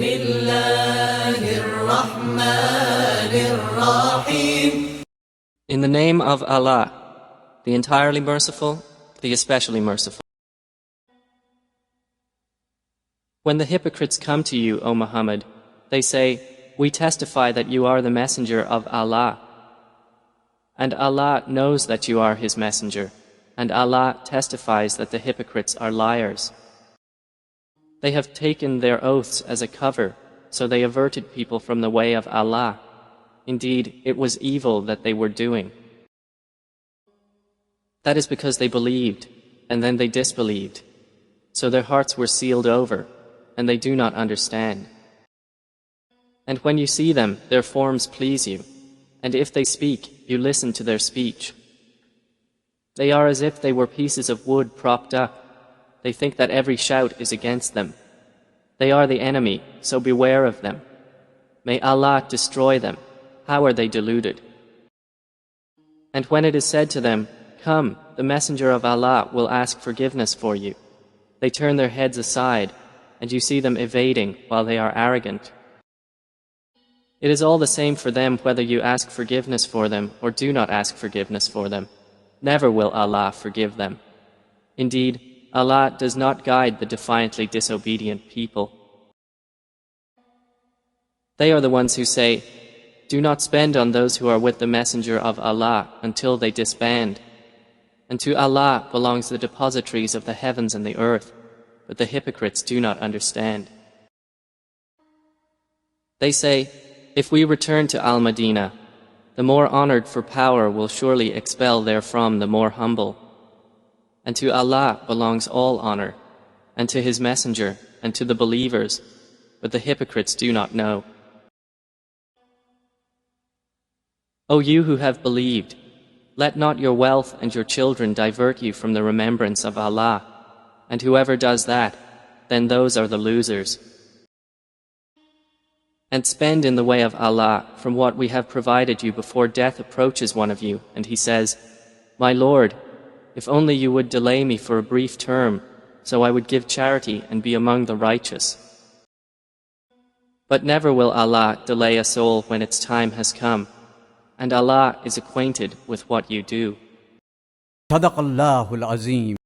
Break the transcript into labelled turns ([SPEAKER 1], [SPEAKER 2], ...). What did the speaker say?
[SPEAKER 1] In the name of Allah, the entirely merciful, the especially merciful. When the hypocrites come to you, O Muhammad, they say, "We testify that you are the messenger of Allah." And Allah knows that you are His messenger, and Allah testifies that the hypocrites are liars. They have taken their oaths as a cover, so they averted people from the way of Allah. Indeed, it was evil that they were doing. That is because they believed, and then they disbelieved. So their hearts were sealed over, and they do not understand. And when you see them, their forms please you, and if they speak, you listen to their speech. They are as if they were pieces of wood propped up. They think that every shout is against them. They are the enemy, so beware of them. May Allah destroy them. How are they deluded? And when it is said to them, "Come, the messenger of Allah will ask forgiveness for you," they turn their heads aside, and you see them evading while they are arrogant. It is all the same for them whether you ask forgiveness for them or do not ask forgiveness for them. Never will Allah forgive them. Indeed, Allah does not guide the defiantly disobedient people. They are the ones who say, "Do not spend on those who are with the messenger of Allah until they disband." And to Allah belongs the depositories of the heavens and the earth, but the hypocrites do not understand. They say, "If we return to Al-Madinah, the more honored for power will surely expel therefrom the more humble." And to Allah belongs all honor, and to His messenger, and to the believers, but the hypocrites do not know. O you who have believed, let not your wealth and your children divert you from the remembrance of Allah, and whoever does that, then those are the losers. And spend in the way of Allah from what we have provided you before death approaches one of you, and he says, "My Lord, if only you would delay me for a brief term, so I would give charity and be among the righteous." But never will Allah delay a soul when its time has come, and Allah is acquainted with what you do.
[SPEAKER 2] صدق الله العظيم.